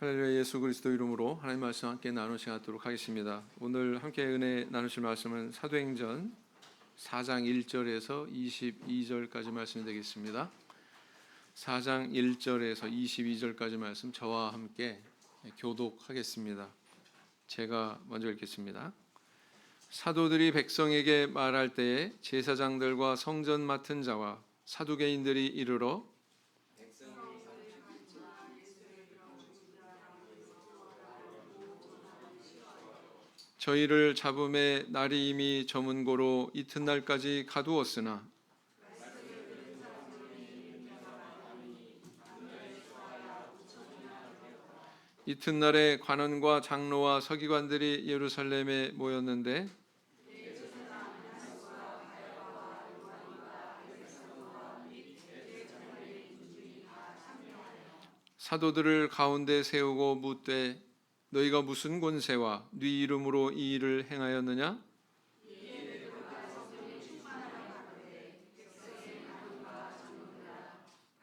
할렐루야. 예수 그리스도 이름으로 하나님 말씀 함께 나누시도록 하겠습니다. 오늘 함께 은혜 나누실 말씀은 사도행전 4장 1절에서 22절까지 말씀이 되겠습니다. 4장 1절에서 22절까지 말씀 저와 함께 교독하겠습니다. 제가 먼저 읽겠습니다. 사도들이 백성에게 말할 때에 제사장들과 성전 맡은 자와 사두개인들이 이르러 저희를 잡음에 날이 이미 저문고로 이튿날까지 가두었으나 이튿날에 관원과 장로와 서기관들이 예루살렘에 모였는데 사도들을 가운데 세우고 묻되 너희가 무슨 권세와 네 이름으로 이 일을 행하였느냐?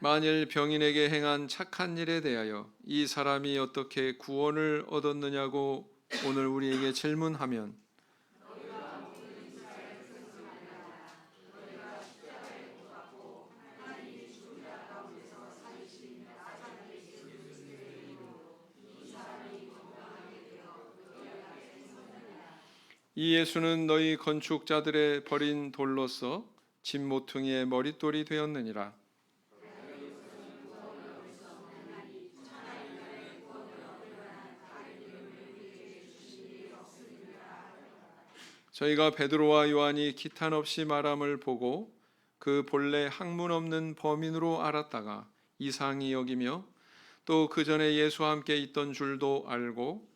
만일 병인에게 행한 착한 일에 대하여 이 사람이 어떻게 구원을 얻었느냐고 오늘 우리에게 질문하면 이 예수는 너희 건축자들의 버린 돌로서 집 모퉁이의 머릿돌이 되었느니라. 저희가 베드로와 요한이 기탄 없이 말함을 보고 그 본래 학문 없는 범인으로 알았다가 이상히 여기며 또 그 전에 예수와 함께 있던 줄도 알고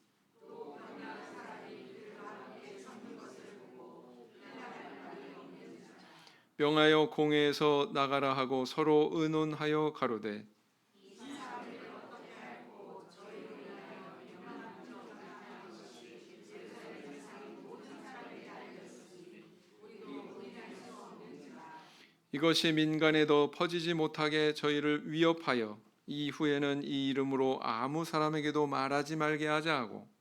명하여 공회에서 나가라 하고 서로 의논하여 가로되 이것이 민간에 더 퍼지지 못하게 저희를 위협하여 이후에는 이 이름으로 아무 사람에게도 말하지 말게 하자 하고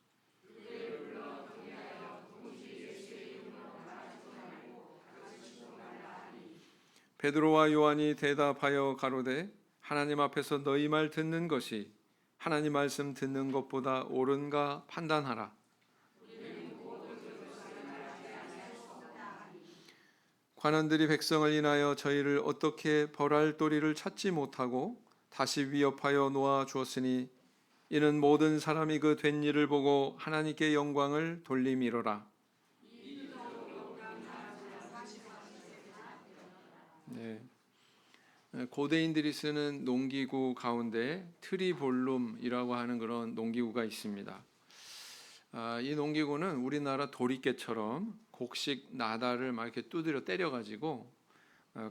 베드로와 요한이 대답하여 가로되 하나님 앞에서 너희 말 듣는 것이 하나님 말씀 듣는 것보다 옳은가 판단하라. 관원들이 백성을 인하여 저희를 어떻게 벌할 도리를 찾지 못하고 다시 위협하여 놓아 주었으니 이는 모든 사람이 그 된 일을 보고 하나님께 영광을 돌림이로라. 네. 고대인들이 쓰는 농기구 가운데 트리볼룸이라고 하는 그런 농기구가 있습니다. 이 농기구는 우리나라 도리깨처럼 곡식 나다를 막 이렇게 두드려 때려가지고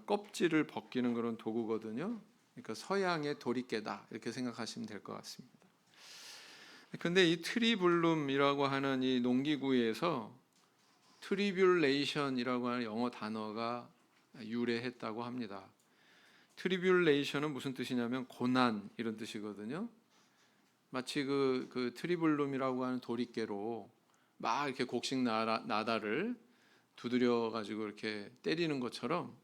껍질을 벗기는 그런 도구거든요. 그러니까 서양의 도리깨다 이렇게 생각하시면 될 것 같습니다. 그런데 이 트리블룸이라고 하는 이 농기구에서 트리뷸레이션이라고 하는 영어 단어가 유래했다고 합니다. 트리뷸레이션은 무슨 뜻이냐면 고난 이런 뜻이거든요. 마치 그 트리블룸이라고 하는 도리깨로 막 이렇게 곡식 나다를 두드려 가지고 이렇게 때리는 것처럼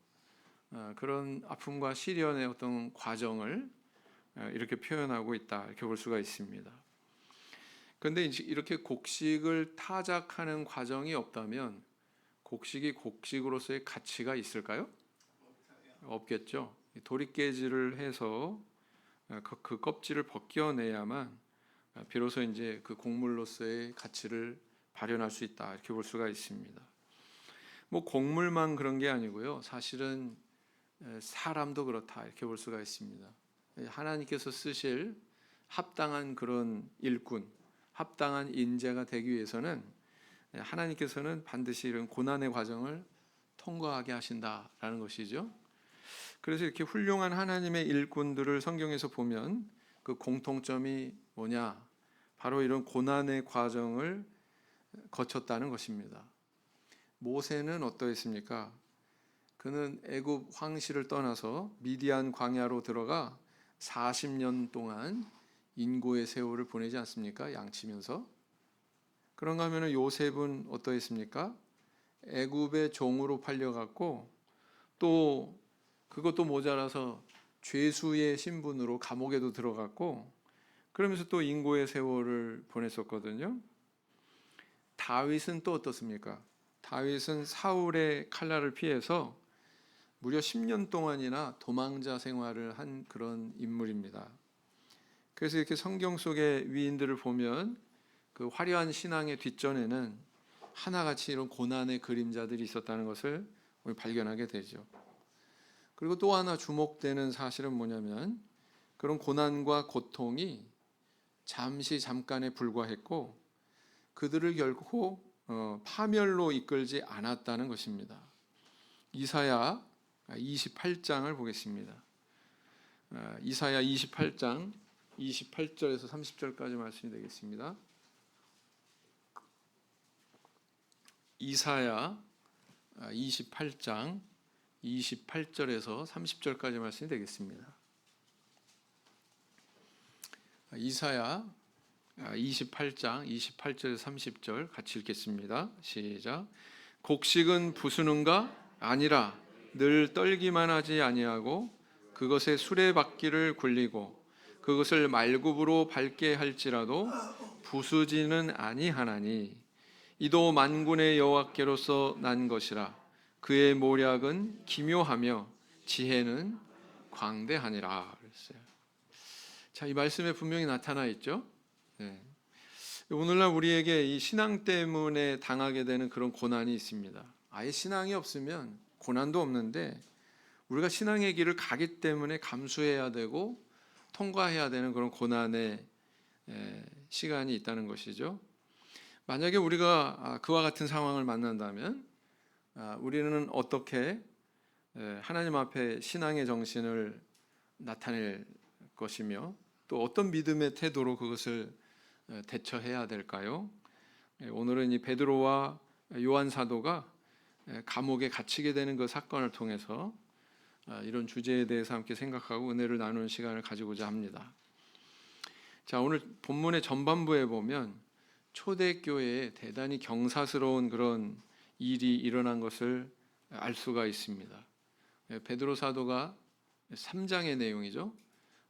그런 아픔과 시련의 어떤 과정을 이렇게 표현하고 있다 이렇게 볼 수가 있습니다. 그런데 이렇게 곡식을 타작하는 과정이 없다면 곡식이 곡식으로서의 가치가 있을까요? 없겠죠. 도리깨질을 해서 그 껍질을 벗겨내야만 비로소 이제 그 곡물로서의 가치를 발현할 수 있다 이렇게 볼 수가 있습니다. 뭐 곡물만 그런 게 아니고요. 사실은 사람도 그렇다 이렇게 볼 수가 있습니다. 하나님께서 쓰실 합당한 그런 일꾼, 합당한 인재가 되기 위해서는 하나님께서는 반드시 이런 고난의 과정을 통과하게 하신다라는 것이죠. 그래서 이렇게 훌륭한 하나님의 일꾼들을 성경에서 보면 그 공통점이 뭐냐? 바로 이런 고난의 과정을 거쳤다는 것입니다. 모세는 어떠했습니까? 그는 애굽 황실을 떠나서 미디안 광야로 들어가 40년 동안 인고의 세월을 보내지 않습니까? 양치면서. 그런가 하면 요셉은 어떠했습니까? 애굽의 종으로 팔려갔고 또 그것도 모자라서 죄수의 신분으로 감옥에도 들어갔고 그러면서 또 인고의 세월을 보냈었거든요. 다윗은 또 어떻습니까? 다윗은 사울의 칼날을 피해서 무려 10년 동안이나 도망자 생활을 한 그런 인물입니다. 그래서 이렇게 성경 속의 위인들을 보면 그 화려한 신앙의 뒷전에는 하나같이 이런 고난의 그림자들이 있었다는 것을 우리 발견하게 되죠. 그리고 또 하나 주목되는 사실은 뭐냐면 그런 고난과 고통이 잠깐에 불과했고 그들을 결코 파멸로 이끌지 않았다는 것입니다. 이사야 28장을 보겠습니다. 이사야 28장 28절에서 30절까지 말씀이 되겠습니다. 이사야 28장 28절에서 30절까지 말씀이 되겠습니다. 이사야 28장 28절에서 30절 같이 읽겠습니다. 시작. 곡식은 부수는가? 아니라 늘 떨기만 하지 아니하고 그것의 수레바퀴를 굴리고 그것을 말굽으로 밟게 할지라도 부수지는 아니하나니 이도 만군의 여호와께로서 난 것이라 그의 모략은 기묘하며 지혜는 광대하니라 그랬어요. 자, 이 말씀에 분명히 나타나 있죠. 네. 오늘날 우리에게 이 신앙 때문에 당하게 되는 그런 고난이 있습니다. 아예 신앙이 없으면 고난도 없는데 우리가 신앙의 길을 가기 때문에 감수해야 되고 통과해야 되는 그런 고난의 시간이 있다는 것이죠. 만약에 우리가 그와 같은 상황을 만난다면 우리는 어떻게 하나님 앞에 신앙의 정신을 나타낼 것이며 또 어떤 믿음의 태도로 그것을 대처해야 될까요? 오늘은 이 베드로와 요한 사도가 감옥에 갇히게 되는 그 사건을 통해서 이런 주제에 대해서 함께 생각하고 은혜를 나누는 시간을 가지고자 합니다. 자, 오늘 본문의 전반부에 보면 초대교회에 대단히 경사스러운 그런 일이 일어난 것을 알 수가 있습니다. 베드로 사도가 3장의 내용이죠.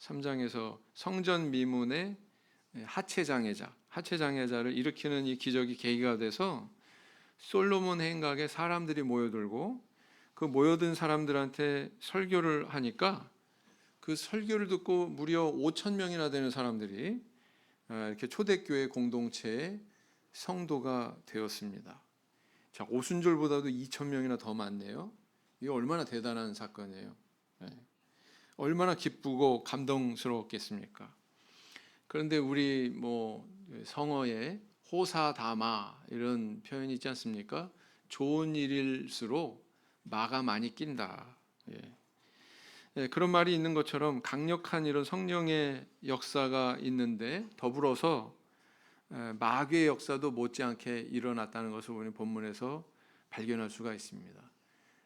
3장에서 성전 미문의 하체장애자를 일으키는 이 기적이 계기가 돼서 솔로몬 행각에 사람들이 모여들고 그 모여든 사람들한테 설교를 하니까 그 설교를 듣고 무려 5,000명이나 되는 사람들이 이렇게 초대교회 공동체의 성도가 되었습니다. 자, 오순절보다도 2,000명이나 더 많네요. 이게 얼마나 대단한 사건이에요. 얼마나 기쁘고 감동스러웠겠습니까? 그런데 우리 성어에 호사다마 이런 표현이 있지 않습니까? 좋은 일일수록 마가 많이 낀다. 그런 말이 있는 것처럼 강력한 이런 성령의 역사가 있는데 더불어서 마귀의 역사도 못지않게 일어났다는 것을 우리 본문에서 발견할 수가 있습니다.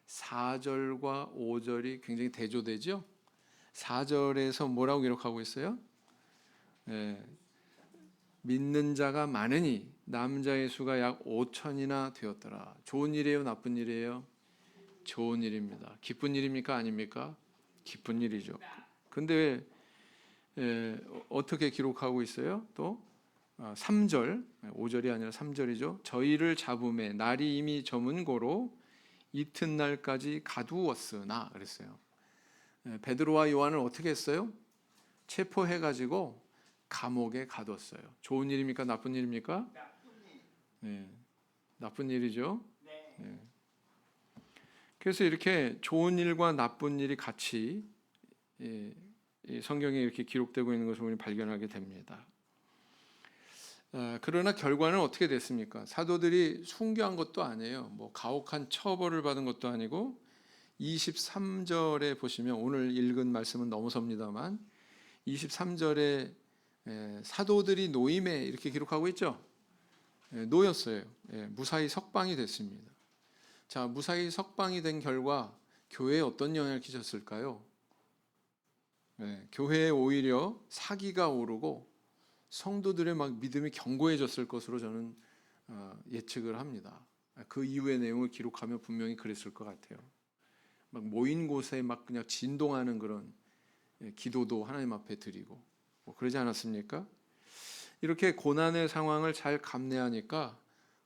4절과 5절이 굉장히 대조되죠. 4절에서 뭐라고 기록하고 있어요? 믿는 자가 많으니 남자의 수가 약 5천이나 되었더라. 좋은 일이에요, 나쁜 일이에요? 좋은 일입니다. 기쁜 일입니까, 아닙니까? 기쁜 일이죠. 근데 어떻게 기록하고 있어요? 또 3절, 5절이 아니라 3절이죠. 저희를 잡음에 날이 이미 저문고로 이튿날까지 가두었으나 그랬어요. 베드로와 요한을 어떻게 했어요? 체포해가지고 감옥에 가뒀어요. 좋은 일입니까? 나쁜 일입니까? 나쁜 일이죠. 그래서 이렇게 좋은 일과 나쁜 일이 같이 성경에 이렇게 기록되고 있는 것을 우리 발견하게 됩니다. 그러나 결과는 어떻게 됐습니까? 사도들이 순교한 것도 아니에요. 가혹한 처벌을 받은 것도 아니고 23절에 보시면 오늘 읽은 말씀은 넘어섭니다만 23절에 사도들이 노임에 이렇게 기록하고 있죠. 놓였어요. 무사히 석방이 됐습니다. 자, 무사히 석방이 된 결과 교회에 어떤 영향을 끼쳤을까요? 교회에 오히려 사기가 오르고 성도들의 막 믿음이 견고해졌을 것으로 저는 예측을 합니다. 그 이후의 내용을 기록하면 분명히 그랬을 것 같아요. 막 모인 곳에 막 그냥 진동하는 그런 기도도 하나님 앞에 드리고 뭐 그러지 않았습니까? 이렇게 고난의 상황을 잘 감내하니까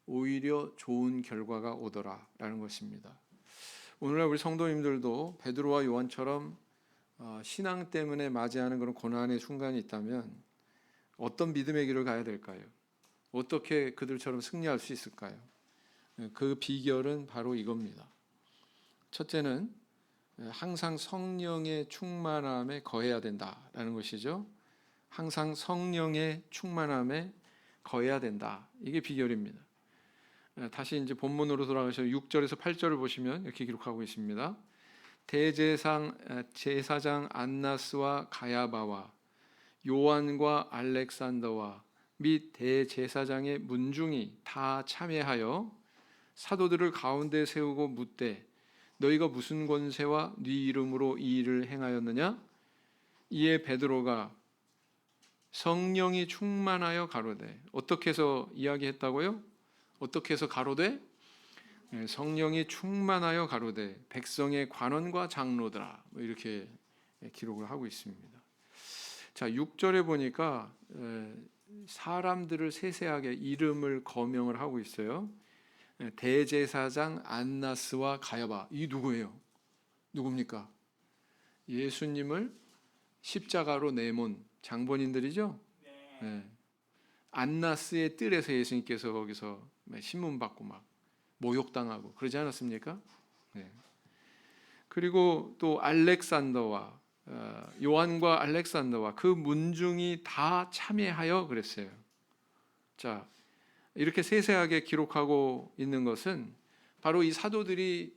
오히려 좋은 결과가 오더라라는 것입니다. 오늘날 우리 성도님들도 베드로와 요한처럼 신앙 때문에 맞이하는 그런 고난의 순간이 있다면 어떤 믿음의 길을 가야 될까요? 어떻게 그들처럼 승리할 수 있을까요? 그 비결은 바로 이겁니다. 첫째는 항상 성령의 충만함에 거해야 된다라는 것이죠. 항상 성령의 충만함에 거해야 된다. 이게 비결입니다. 다시 이제 본문으로 돌아가셔서 6절에서 8절을 보시면 이렇게 기록하고 있습니다. 제사장 안나스와 가야바와 요한과 알렉산더와 및 대제사장의 문중이 다 참여하여 사도들을 가운데 세우고 묻되 너희가 무슨 권세와 네 이름으로 이 일을 행하였느냐? 이에 베드로가 성령이 충만하여 가로되, 어떻게 해서 이야기했다고요? 어떻게 해서 가로되? 성령이 충만하여 가로되 백성의 관원과 장로들아, 이렇게 기록을 하고 있습니다. 자, 6절에 보니까 사람들을 세세하게 이름을 거명을 하고 있어요. 대제사장 안나스와 가야바, 이 누구예요? 누굽니까? 예수님을 십자가로 내몬 장본인들이죠. 네. 안나스의 뜰에서 예수님께서 거기서 신문받고 막 모욕당하고 그러지 않았습니까? 네. 그리고 또 알렉산더와 요한과 알렉산더와 그 문중이 다 참여하여 그랬어요. 자, 이렇게 세세하게 기록하고 있는 것은 바로 이 사도들이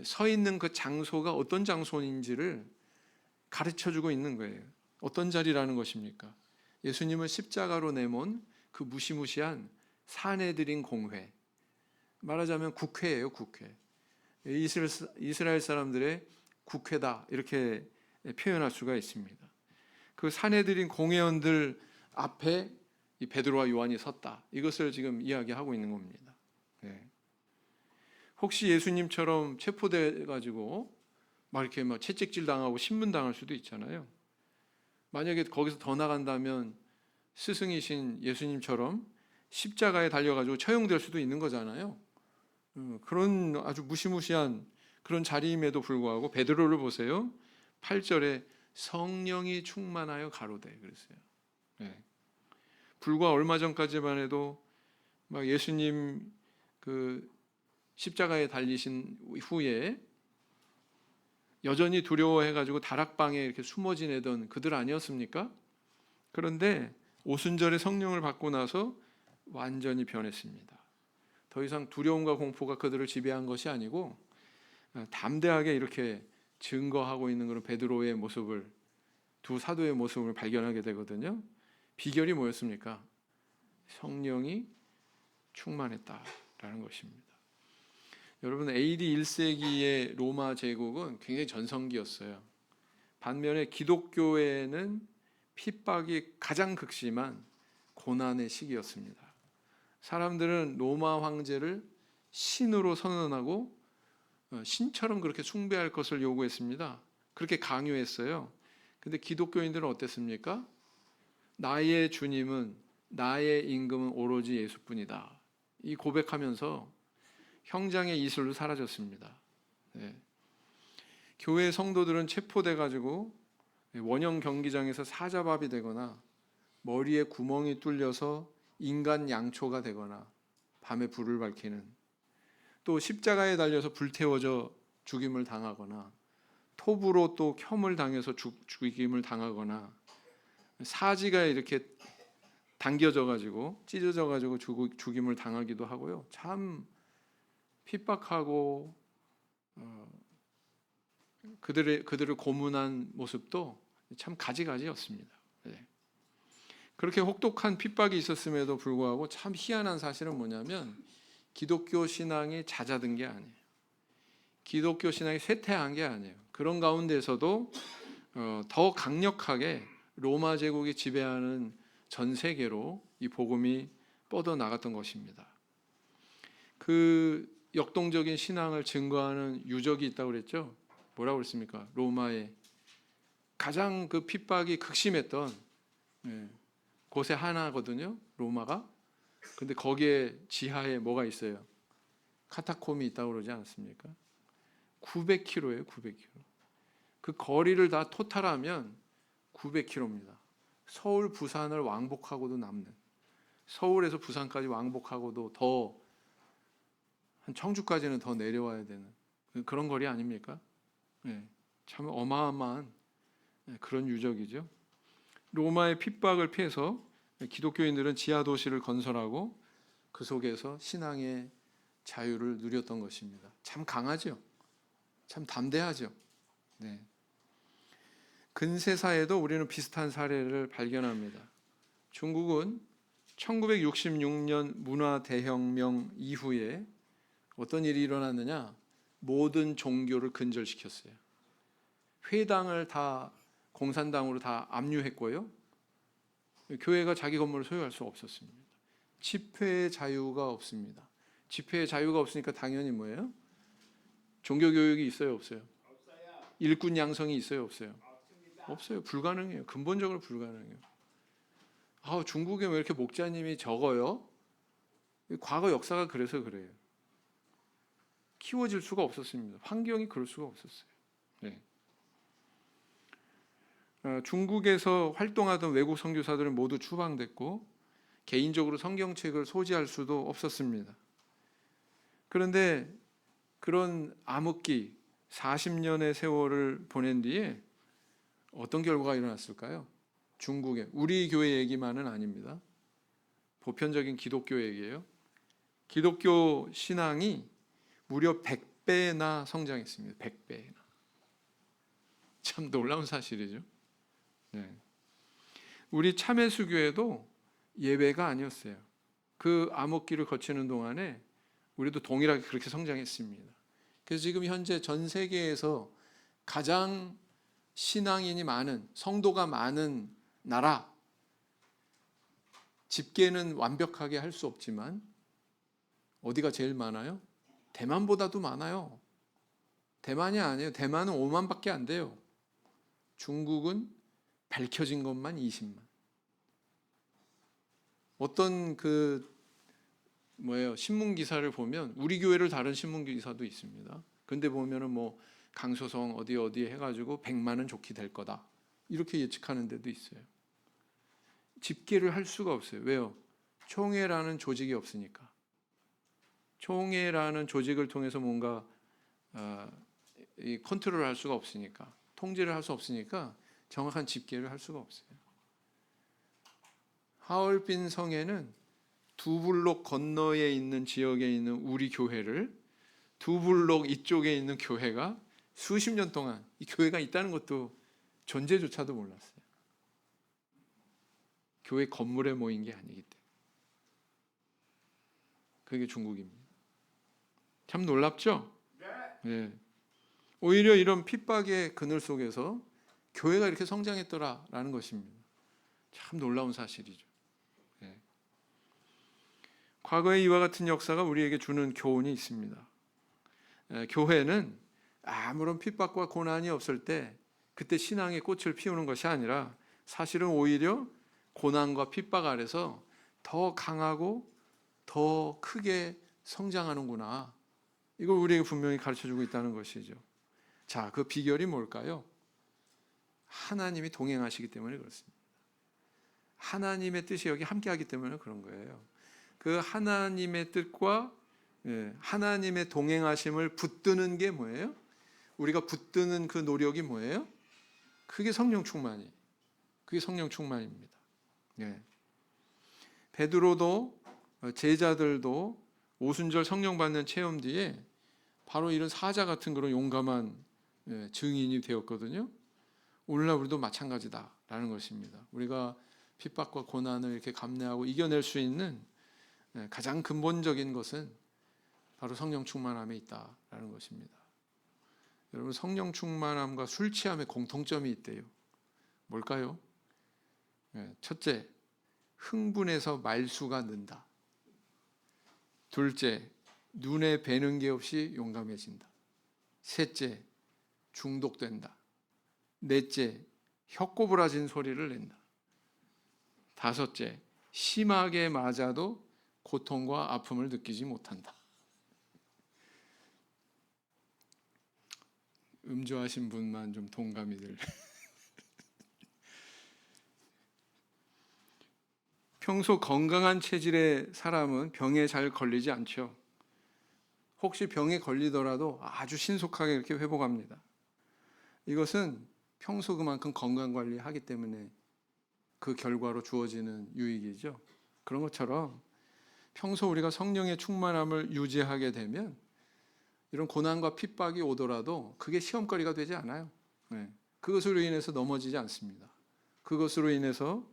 서 있는 그 장소가 어떤 장소인지를 가르쳐주고 있는 거예요. 어떤 자리라는 것입니까? 예수님을 십자가로 내몬 그 무시무시한 사내들인 공회, 말하자면 국회예요. 국회. 이스라엘 사람들의 국회다, 이렇게 표현할 수가 있습니다. 그 사내들인 공회원들 앞에 이 베드로와 요한이 섰다, 이것을 지금 이야기하고 있는 겁니다. 네. 혹시 예수님처럼 체포돼 가지고 막 이렇게 막 채찍질 당하고 신문 당할 수도 있잖아요. 만약에 거기서 더 나간다면 스승이신 예수님처럼 십자가에 달려가지고 처형될 수도 있는 거잖아요. 그런 아주 무시무시한 그런 자리임에도 불구하고 베드로를 보세요. 8절에 성령이 충만하여 가로되 그랬어요. 네. 불과 얼마 전까지만 해도 막 예수님 그 십자가에 달리신 후에 여전히 두려워해가지고 다락방에 이렇게 숨어 지내던 그들 아니었습니까? 그런데 오순절에 성령을 받고 나서 완전히 변했습니다. 더 이상 두려움과 공포가 그들을 지배한 것이 아니고 담대하게 이렇게 증거하고 있는 그런 베드로의 모습을, 두 사도의 모습을 발견하게 되거든요. 비결이 뭐였습니까? 성령이 충만했다라는 것입니다. 여러분, AD 1세기의 로마 제국은 굉장히 전성기였어요. 반면에 기독교에는 핍박이 가장 극심한 고난의 시기였습니다. 사람들은 로마 황제를 신으로 선언하고 신처럼 그렇게 숭배할 것을 요구했습니다. 그렇게 강요했어요. 근데 기독교인들은 어땠습니까? 나의 주님은, 나의 임금은 오로지 예수뿐이다, 이 고백하면서 형장의 이슬로 사라졌습니다. 네. 교회 성도들은 체포돼 가지고 원형 경기장에서 사자밥이 되거나 머리에 구멍이 뚫려서 인간 양초가 되거나 밤에 불을 밝히는, 또 십자가에 달려서 불태워져 죽임을 당하거나 톱으로 또 켬을 당해서 죽임을 당하거나 사지가 이렇게 당겨져 가지고 찢어져 가지고 죽임을 당하기도 하고요. 참 핍박하고 그들을 고문한 모습도 참 가지가지였습니다. 네. 그렇게 혹독한 핍박이 있었음에도 불구하고 참 희한한 사실은 뭐냐면 기독교 신앙이 잦아든 게 아니에요. 기독교 신앙이 쇠퇴한 게 아니에요. 그런 가운데서도 더 강력하게 로마 제국이 지배하는 전 세계로 이 복음이 뻗어 나갔던 것입니다. 그 역동적인 신앙을 증거하는 유적이 있다고 그랬죠. 뭐라고 그랬습니까? 로마에 가장 그 핍박이 극심했던 곳에 하나거든요. 로마가. 근데 거기에 지하에 뭐가 있어요? 카타콤이 있다고 그러지 않습니까? 900km예요. 900km. 그 거리를 다 토탈하면 900km입니다. 서울, 부산을 왕복하고도 남는, 서울에서 부산까지 왕복하고도 더, 한 청주까지는 더 내려와야 되는 그런 거리 아닙니까? 참 어마어마한 그런 유적이죠. 로마의 핍박을 피해서 기독교인들은 지하 도시를 건설하고 그 속에서 신앙의 자유를 누렸던 것입니다. 참 강하죠. 참 담대하죠. 근세사에도 우리는 비슷한 사례를 발견합니다. 중국은 1966년 문화대혁명 이후에 어떤 일이 일어났느냐? 모든 종교를 근절시켰어요. 회당을 다 공산당으로 다 압류했고요. 교회가 자기 건물을 소유할 수 없었습니다. 집회의 자유가 없습니다. 집회의 자유가 없으니까 당연히 뭐예요? 종교교육이 있어요, 없어요? 일꾼 양성이 있어요, 없어요? 없어요. 불가능해요. 근본적으로 불가능해요. 중국에 왜 이렇게 목자님이 적어요? 과거 역사가 그래서 그래요. 키워질 수가 없었습니다. 환경이 그럴 수가 없었어요. 중국에서 활동하던 외국 선교사들은 모두 추방됐고 개인적으로 성경책을 소지할 수도 없었습니다. 그런데 그런 암흑기 40년의 세월을 보낸 뒤에 어떤 결과가 일어났을까요? 중국에, 우리 교회 얘기만은 아닙니다. 보편적인 기독교 얘기예요. 기독교 신앙이 무려 100배나 성장했습니다. 100배나. 참 놀라운 사실이죠. 우리 참회수교회도 예외가 아니었어요. 그 암흑기를 거치는 동안에 우리도 동일하게 그렇게 성장했습니다. 그래서 지금 현재 전 세계에서 가장 신앙인이 많은, 성도가 많은 나라, 집계는 완벽하게 할 수 없지만 어디가 제일 많아요? 대만보다도 많아요. 대만이 아니에요. 대만은 5만밖에 안 돼요. 중국은 밝혀진 것만 20만. 어떤 신문 기사를 보면 우리 교회를 다룬 신문 기사도 있습니다. 근데 보면은 강소성 어디에 해가지고 100만은 좋게 될 거다. 이렇게 예측하는 데도 있어요. 집계를 할 수가 없어요. 왜요? 총회라는 조직이 없으니까. 총회라는 조직을 통해서 뭔가 컨트롤을 할 수가 없으니까, 통제를 할 수 없으니까 정확한 집계를 할 수가 없어요. 하얼빈 성에는 두 블록 건너에 있는 지역에 있는 우리 교회를 두 블록 이쪽에 있는 교회가 수십 년 동안 이 교회가 있다는 것도 존재조차도 몰랐어요. 교회 건물에 모인 게 아니기 때문에. 그게 중국입니다. 참 놀랍죠? 네. 오히려 이런 핍박의 그늘 속에서 교회가 이렇게 성장했더라라는 것입니다. 참 놀라운 사실이죠. 네. 과거의 이와 같은 역사가 우리에게 주는 교훈이 있습니다. 교회는 아무런 핍박과 고난이 없을 때 그때 신앙의 꽃을 피우는 것이 아니라 사실은 오히려 고난과 핍박 아래서 더 강하고 더 크게 성장하는구나. 이걸 우리에게 분명히 가르쳐주고 있다는 것이죠. 자, 그 비결이 뭘까요? 하나님이 동행하시기 때문에 그렇습니다. 하나님의 뜻이 여기 함께하기 때문에 그런 거예요. 그 하나님의 뜻과 하나님의 동행하심을 붙드는 게 뭐예요? 우리가 붙드는 그 노력이 뭐예요? 그게 성령 충만이. 그게 성령 충만입니다. 베드로도 제자들도 오순절 성령 받는 체험 뒤에 바로 이런 사자 같은 그런 용감한 증인이 되었거든요. 오늘날 우리도 마찬가지다라는 것입니다. 우리가 핍박과 고난을 이렇게 감내하고 이겨낼 수 있는 가장 근본적인 것은 바로 성령 충만함에 있다라는 것입니다. 여러분, 성령 충만함과 술 취함의 공통점이 있대요. 뭘까요? 첫째, 흥분해서 말수가 는다. 둘째, 눈에 뵈는 게 없이 용감해진다. 셋째, 중독된다. 넷째, 혀꼬부라진 소리를 낸다. 다섯째, 심하게 맞아도 고통과 아픔을 느끼지 못한다. 음주하신 분만 좀 동감이 들. 평소 건강한 체질의 사람은 병에 잘 걸리지 않죠. 혹시 병에 걸리더라도 아주 신속하게 이렇게 회복합니다. 이것은 평소 그만큼 건강 관리하기 때문에 그 결과로 주어지는 유익이죠. 그런 것처럼 평소 우리가 성령의 충만함을 유지하게 되면 이런 고난과 핍박이 오더라도 그게 시험거리가 되지 않아요. 그것으로 인해서 넘어지지 않습니다. 그것으로 인해서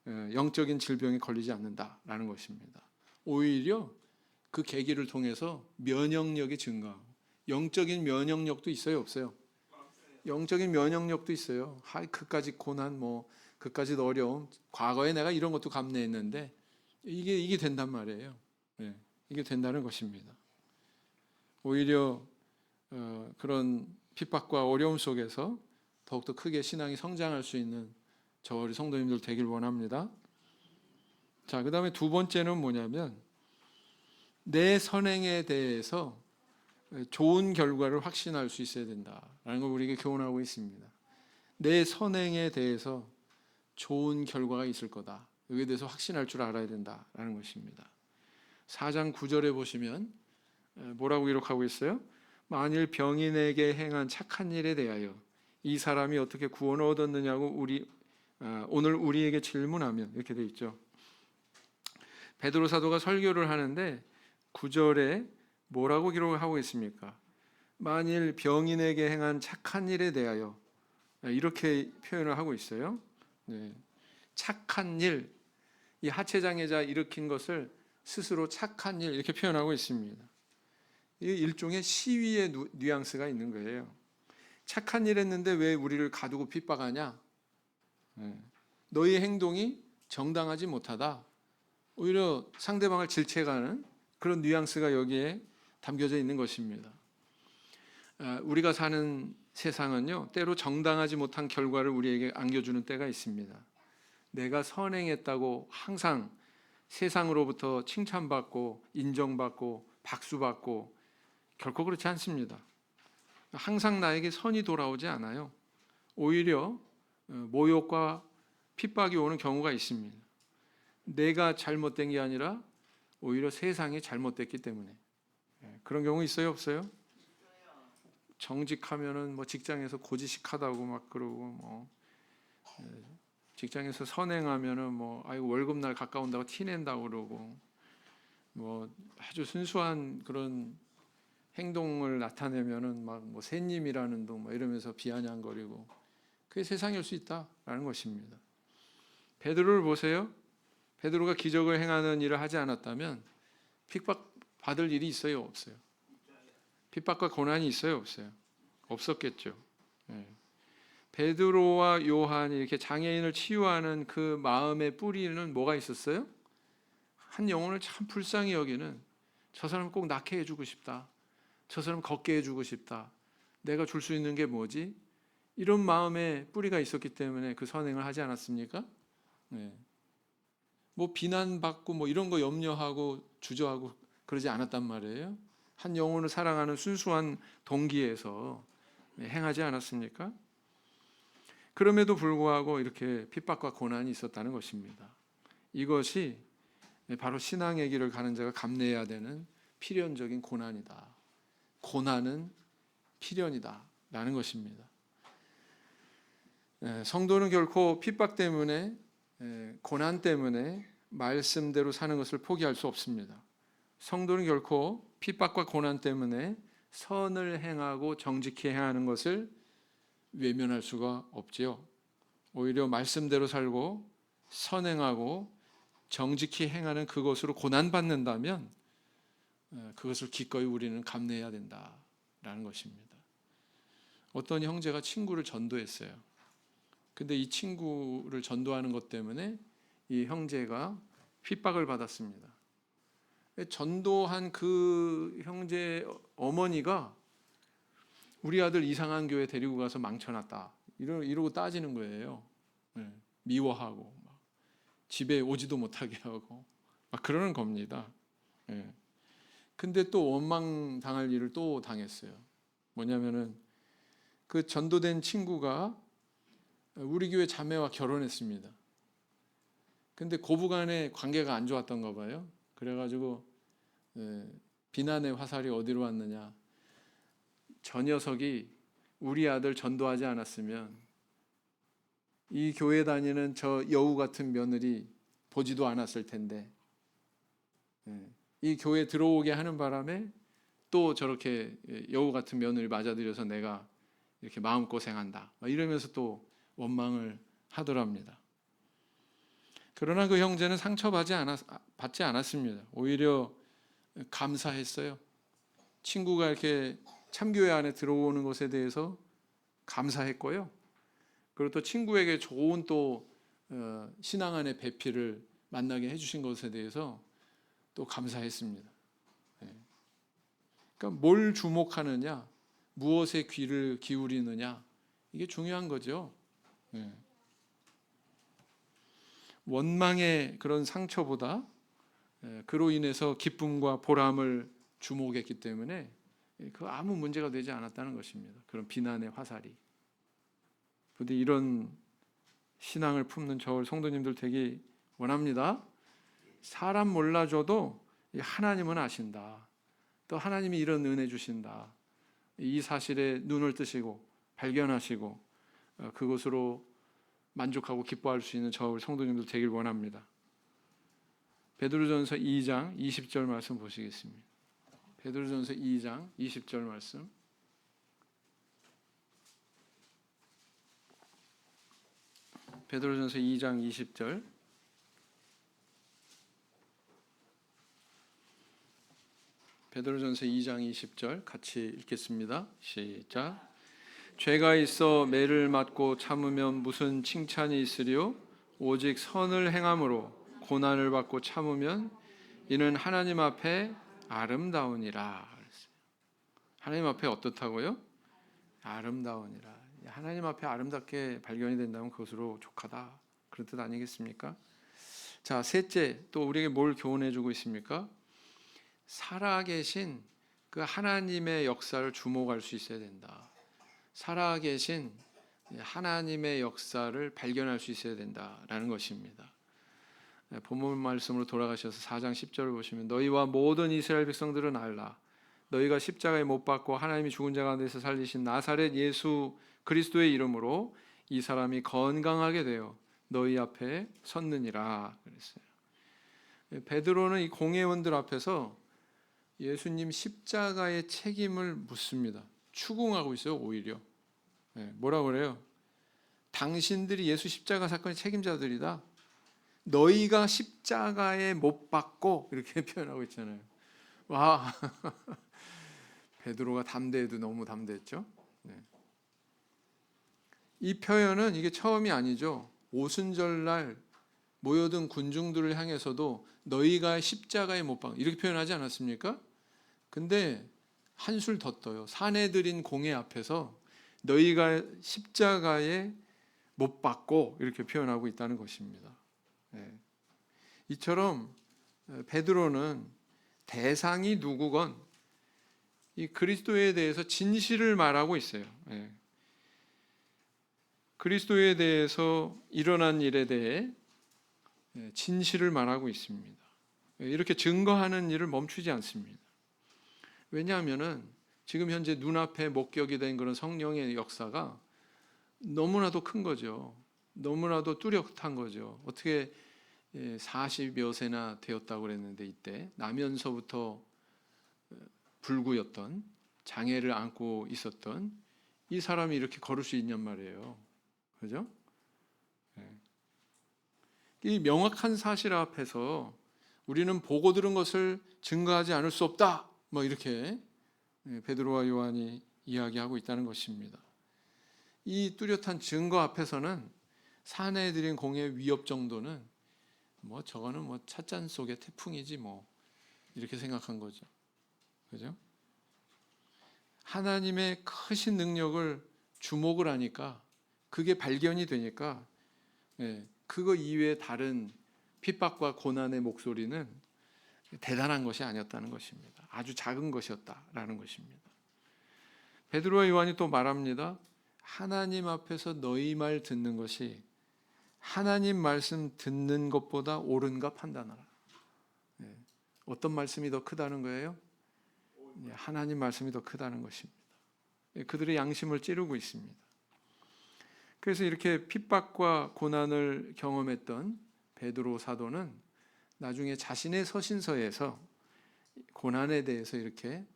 영적인 질병에 걸리지 않는다라는 것입니다. 오히려 그 계기를 통해서 면역력이 증가하고, 영적인 면역력도 있어요, 없어요? 영적인 면역력도 있어요. 그까지 고난, 그까지 어려움, 과거에 내가 이런 것도 감내했는데 이게 된단 말이에요. 이게 된다는 것입니다. 오히려 그런 핍박과 어려움 속에서 더욱더 크게 신앙이 성장할 수 있는 저 우리 성도님들 되길 원합니다. 자, 그 다음에 두 번째는 뭐냐면 내 선행에 대해서 좋은 결과를 확신할 수 있어야 된다라는 걸 우리에게 교훈하고 있습니다. 내 선행에 대해서 좋은 결과가 있을 거다. 여기에 대해서 확신할 줄 알아야 된다라는 것입니다. 4장 9절에 보시면 뭐라고 기록하고 있어요? 만일 병인에게 행한 착한 일에 대하여 이 사람이 어떻게 구원을 얻었느냐고 오늘 우리에게 질문하면, 이렇게 돼 있죠. 베드로 사도가 설교를 하는데 9절에 뭐라고 기록을 하고 있습니까? 만일 병인에게 행한 착한 일에 대하여, 이렇게 표현을 하고 있어요. 착한 일, 이 하체장애자 일으킨 것을 스스로 착한 일, 이렇게 표현하고 있습니다. 이 일종의 시위의 뉘앙스가 있는 거예요. 착한 일 했는데 왜 우리를 가두고 핍박하냐? 너의 행동이 정당하지 못하다. 오히려 상대방을 질책하는 그런 뉘앙스가 여기에 담겨져 있는 것입니다. 우리가 사는 세상은요, 때로 정당하지 못한 결과를 우리에게 안겨주는 때가 있습니다. 내가 선행했다고 항상 세상으로부터 칭찬받고 인정받고 박수받고, 결코 그렇지 않습니다. 항상 나에게 선이 돌아오지 않아요. 오히려 모욕과 핍박이 오는 경우가 있습니다. 내가 잘못된 게 아니라 오히려 세상이 잘못됐기 때문에. 그런 경우 있어요, 없어요? 정직하면은 직장에서 고지식하다고 막 그러고, 직장에서 선행하면은 아이고 월급날 가까운다고 티낸다고 그러고, 아주 순수한 그런 행동을 나타내면은 새님이라는 둥 이러면서 비아냥거리고, 그게 세상일 수 있다라는 것입니다. 베드로를 보세요. 베드로가 기적을 행하는 일을 하지 않았다면 핍박 받을 일이 있어요, 없어요? 핍박과 고난이 있어요, 없어요? 없었겠죠. 베드로와 요한이 이렇게 장애인을 치유하는 그 마음의 뿌리는 뭐가 있었어요? 한 영혼을 참 불쌍히 여기는, 저 사람 꼭 낫게 해주고 싶다, 저 사람 걷게 해주고 싶다, 내가 줄 수 있는 게 뭐지? 이런 마음의 뿌리가 있었기 때문에 그 선행을 하지 않았습니까? 비난받고 이런 거 염려하고 주저하고 그러지 않았단 말이에요. 한 영혼을 사랑하는 순수한 동기에서 행하지 않았습니까? 그럼에도 불구하고 이렇게 핍박과 고난이 있었다는 것입니다. 이것이 바로 신앙의 길을 가는 자가 감내해야 되는 필연적인 고난이다. 고난은 필연이다 라는 것입니다. 성도는 결코 핍박 때문에, 고난 때문에 말씀대로 사는 것을 포기할 수 없습니다. 성도는 결코 핍박과 고난 때문에 선을 행하고 정직히 행하는 것을 외면할 수가 없지요. 오히려 말씀대로 살고 선행하고 정직히 행하는 그것으로 고난받는다면 그것을 기꺼이 우리는 감내해야 된다라는 것입니다. 어떤 형제가 친구를 전도했어요. 근데 이 친구를 전도하는 것 때문에 이 형제가 핍박을 받았습니다. 전도한 그 형제 어머니가 우리 아들 이상한 교회 데리고 가서 망쳐놨다 이러고 따지는 거예요. 미워하고 막 집에 오지도 못하게 하고 막 그러는 겁니다. 근데 또 원망 당할 일을 또 당했어요. 뭐냐면은 그 전도된 친구가 우리 교회 자매와 결혼했습니다. 근데 고부간의 관계가 안 좋았던가 봐요. 그래가지고 비난의 화살이 어디로 왔느냐. 저 녀석이 우리 아들 전도하지 않았으면 이 교회 다니는 저 여우 같은 며느리 보지도 않았을 텐데 이 교회 들어오게 하는 바람에 또 저렇게 여우 같은 며느리 맞아들여서 내가 이렇게 마음고생한다 이러면서 또 원망을 하더랍니다. 그러나 그 형제는 상처받지 않았습니다. 오히려 감사했어요. 친구가 이렇게 참교회 안에 들어오는 것에 대해서 감사했고요. 그리고 또 친구에게 좋은 또 신앙 안의 배필을 만나게 해주신 것에 대해서 또 감사했습니다. 그러니까 뭘 주목하느냐, 무엇에 귀를 기울이느냐 이게 중요한 거죠. 원망의 그런 상처보다 그로 인해서 기쁨과 보람을 주목했기 때문에 그 아무 문제가 되지 않았다는 것입니다. 그런 비난의 화살이. 부디 이런 신앙을 품는 저 성도님들 되기 원합니다. 사람 몰라줘도 하나님은 아신다. 또 하나님이 이런 은혜 주신다. 이 사실에 눈을 뜨시고 발견하시고 그것으로 만족하고 기뻐할 수 있는 저 성도님들 되길 원합니다. 베드로전서 2장 20절 말씀 보시겠습니다. 베드로전서 2장 20절 말씀. 베드로전서 2장 20절. 베드로전서 2장 20절 같이 읽겠습니다. 시작. 죄가 있어 매를 맞고 참으면 무슨 칭찬이 있으리요? 오직 선을 행함으로 고난을 받고 참으면 이는 하나님 앞에 아름다우니라. 하나님 앞에 어떻다고요? 아름다우니라. 하나님 앞에 아름답게 발견이 된다면 그것으로 족하다. 그런 뜻 아니겠습니까? 자, 셋째, 또 우리에게 뭘 교훈해 주고 있습니까? 살아계신 그 하나님의 역사를 주목할 수 있어야 된다. 살아계신 하나님의 역사를 발견할 수 있어야 된다라는 것입니다. 본문 말씀으로 돌아가셔서 4장 10절을 보시면 너희와 모든 이스라엘 백성들은 알라. 너희가 십자가에 못 박고 하나님이 죽은 자 가운데서 살리신 나사렛 예수 그리스도의 이름으로 이 사람이 건강하게 되어 너희 앞에 섰느니라 그랬어요. 베드로는 이 공회원들 앞에서 예수님 십자가의 책임을 묻습니다. 추궁하고 있어요. 오히려 뭐라고 그래요? 당신들이 예수 십자가 사건의 책임자들이다. 너희가 십자가에 못 박고 이렇게 표현하고 있잖아요. 와, 베드로가 담대해도 너무 담대했죠. 이 표현은 이게 처음이 아니죠. 오순절날 모여든 군중들을 향해서도 너희가 십자가에 못 박고 이렇게 표현하지 않았습니까? 근데 한술 더 떠요. 사내들인 공회 앞에서 너희가 십자가에 못 박고 이렇게 표현하고 있다는 것입니다. 이처럼 베드로는 대상이 누구건 이 그리스도에 대해서 진실을 말하고 있어요. 그리스도에 대해서 일어난 일에 대해 진실을 말하고 있습니다. 이렇게 증거하는 일을 멈추지 않습니다. 왜냐하면은 지금 현재 눈앞에 목격이 된 그런 성령의 역사가 너무나도 큰 거죠. 너무나도 뚜렷한 거죠. 어떻게 40여 세나 되었다고 그랬는데 이때 나면서부터 불구였던 장애를 안고 있었던 이 사람이 이렇게 걸을 수 있냔 말이에요. 그죠? 이 명확한 사실 앞에서 우리는 보고 들은 것을 증거하지 않을 수 없다. 뭐 이렇게 베드로와 요한이 이야기하고 있다는 것입니다. 이 뚜렷한 증거 앞에서는 사내들인 공의 위협 정도는 뭐 저거는 뭐 찻잔 속의 태풍이지 뭐 이렇게 생각한 거죠. 그죠? 하나님의 크신 능력을 주목을 하니까 그게 발견이 되니까 그거 이외에 다른 핍박과 고난의 목소리는 대단한 것이 아니었다는 것입니다. 아주 작은 것이었다라는 것입니다. 베드로와 요한이 또 말합니다. 하나님 앞에서 너희 말 듣는 것이 하나님 말씀 듣는 것보다 옳은가 판단하라. 어떤 말씀이 더 크다는 거예요? 하나님 말씀이 더 크다는 것입니다. 그들의 양심을 찌르고 있습니다. 그래서 이렇게 핍박과 고난을 경험했던 베드로 사도는 나중에 자신의 서신서에서 고난에 대해서 이렇게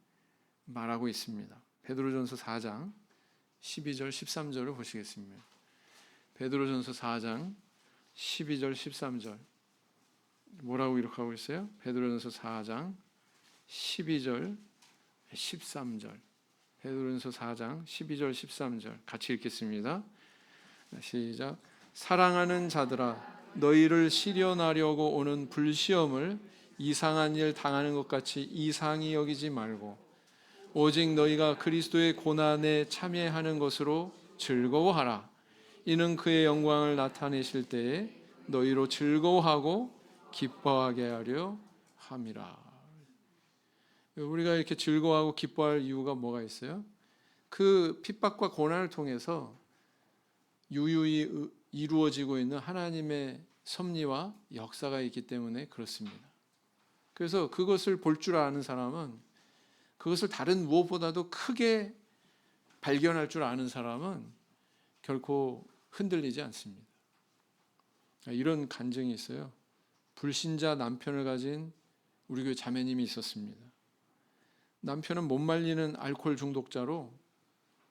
말하고 있습니다. 베드로전서 4장 12절 13절을 보시겠습니다. 베드로전서 4장 12절 13절 뭐라고 기록하고 있어요? 베드로전서 4장 12절 13절 베드로전서 4장 12절 13절 같이 읽겠습니다. 시작. 사랑하는 자들아 너희를 시련하려고 오는 불시험을 이상한 일 당하는 것 같이 이상히 여기지 말고 오직 너희가 그리스도의 고난에 참여하는 것으로 즐거워하라. 이는 그의 영광을 나타내실 때에 너희로 즐거워하고 기뻐하게 하려 함이라. 우리가 이렇게 즐거워하고 기뻐할 이유가 뭐가 있어요? 그 핍박과 고난을 통해서 유유히 이루어지고 있는 하나님의 섭리와 역사가 있기 때문에 그렇습니다. 그래서 그것을 볼 줄 아는 사람은, 그것을 다른 무엇보다도 크게 발견할 줄 아는 사람은 결코 흔들리지 않습니다. 이런 간증이 있어요. 불신자 남편을 가진 우리 교회 자매님이 있었습니다. 남편은 못 말리는 알코올 중독자로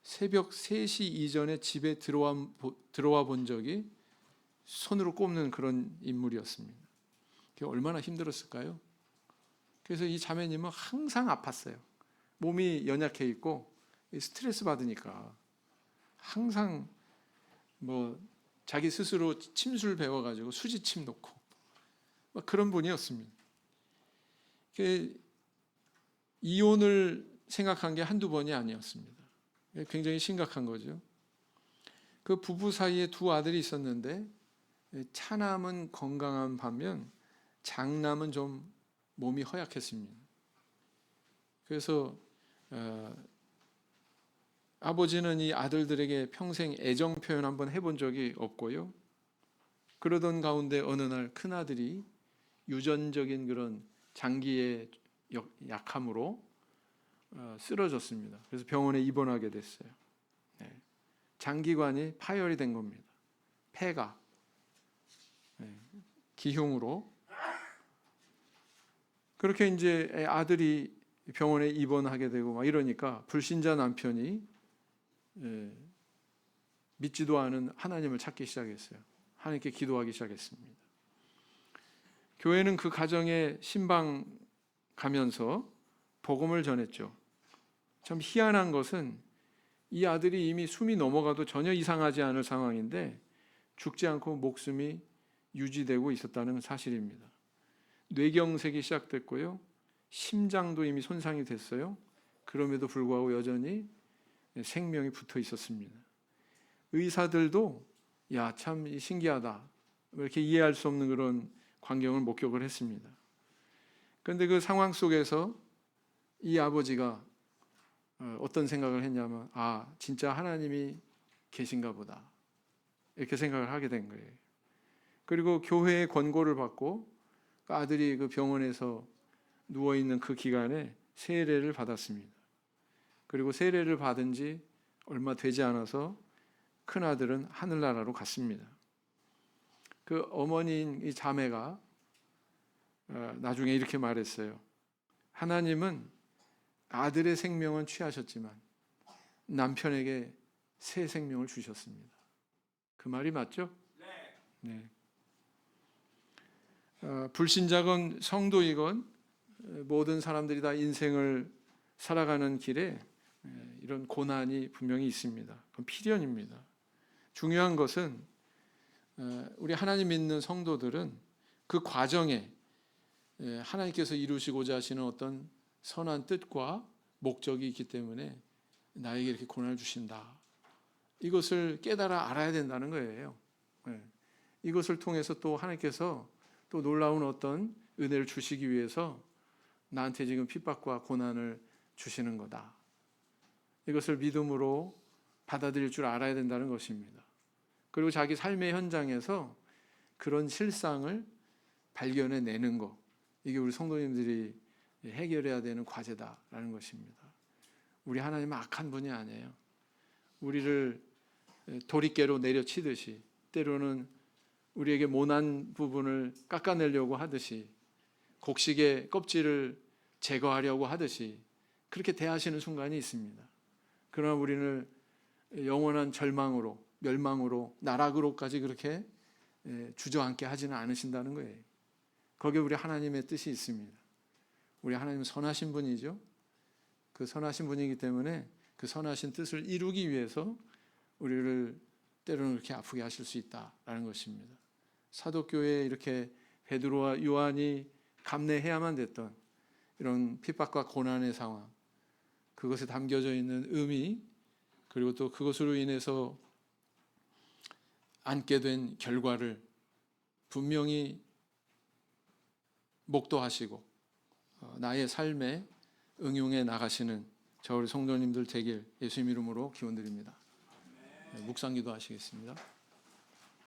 새벽 3시 이전에 집에 들어와 본 적이 손으로 꼽는 그런 인물이었습니다. 그게 얼마나 힘들었을까요? 그래서 이 자매님은 항상 아팠어요. 몸이 연약해 있고 스트레스 받으니까 항상 뭐 자기 스스로 침술 배워가지고 수지침 놓고 막 그런 분이었습니다. 이혼을 생각한 게 한두 번이 아니었습니다. 굉장히 심각한 거죠. 그 부부 사이에 두 아들이 있었는데 차남은 건강한 반면 장남은 좀 몸이 허약했습니다. 그래서 아버지는 이 아들들에게 평생 애정 표현 한번 해본 적이 없고요. 그러던 가운데 어느 날 큰아들이 유전적인 그런 장기의 약함으로 쓰러졌습니다. 그래서 병원에 입원하게 됐어요. 장기관이 파열이 된 겁니다. 폐가 기흉으로. 그렇게 이제 아들이 병원에 입원하게 되고 막 이러니까 불신자 남편이 믿지도 않은 하나님을 찾기 시작했어요. 하나님께 기도하기 시작했습니다. 교회는 그 가정에 신방 가면서 복음을 전했죠. 참 희한한 것은 이 아들이 이미 숨이 넘어가도 전혀 이상하지 않을 상황인데 죽지 않고 목숨이 유지되고 있었다는 사실입니다. 뇌경색이 시작됐고요. 심장도 이미 손상이 됐어요. 그럼에도 불구하고 여전히 생명이 붙어 있었습니다. 의사들도 야, 참 신기하다. 이렇게 이해할 수 없는 그런 광경을 목격을 했습니다. 그런데 그 상황 속에서 이 아버지가 어떤 생각을 했냐면 진짜 하나님이 계신가 보다. 이렇게 생각을 하게 된 거예요. 그리고 교회의 권고를 받고 아들이 그 병원에서 누워있는 그 기간에 세례를 받았습니다. 그리고 세례를 받은 지 얼마 되지 않아서 큰아들은 하늘나라로 갔습니다. 그 어머니인 이 자매가 나중에 이렇게 말했어요. 하나님은 아들의 생명은 취하셨지만 남편에게 새 생명을 주셨습니다. 그 말이 맞죠? 네. 불신자건 성도이건 모든 사람들이 다 인생을 살아가는 길에 이런 고난이 분명히 있습니다. 그건 필연입니다. 중요한 것은 우리 하나님 믿는 성도들은 그 과정에 하나님께서 이루시고자 하시는 어떤 선한 뜻과 목적이 있기 때문에 나에게 이렇게 고난을 주신다. 이것을 깨달아 알아야 된다는 거예요. 이것을 통해서 또 하나님께서 또 놀라운 어떤 은혜를 주시기 위해서 나한테 지금 핍박과 고난을 주시는 거다. 이것을 믿음으로 받아들일 줄 알아야 된다는 것입니다. 그리고 자기 삶의 현장에서 그런 실상을 발견해내는 것, 이게 우리 성도님들이 해결해야 되는 과제다라는 것입니다. 우리 하나님은 악한 분이 아니에요. 우리를 도리깨로 내려치듯이, 때로는 우리에게 모난 부분을 깎아내려고 하듯이, 곡식의 껍질을 제거하려고 하듯이 그렇게 대하시는 순간이 있습니다. 그러나 우리는 영원한 절망으로, 멸망으로, 나락으로까지 그렇게 주저앉게 하지는 않으신다는 거예요. 거기에 우리 하나님의 뜻이 있습니다. 우리 하나님은 선하신 분이죠. 그 선하신 분이기 때문에 그 선하신 뜻을 이루기 위해서 우리를 때로는 그렇게 아프게 하실 수 있다라는 것입니다. 사도교회에 이렇게 베드로와 요한이 감내해야만 됐던 이런 핍박과 고난의 상황, 그것에 담겨져 있는 의미, 그리고 또 그것으로 인해서 안게 된 결과를 분명히 목도하시고 나의 삶에 응용해 나가시는 저 우리 성도님들 되길 예수님 이름으로 기원드립니다. 묵상기도 하시겠습니다.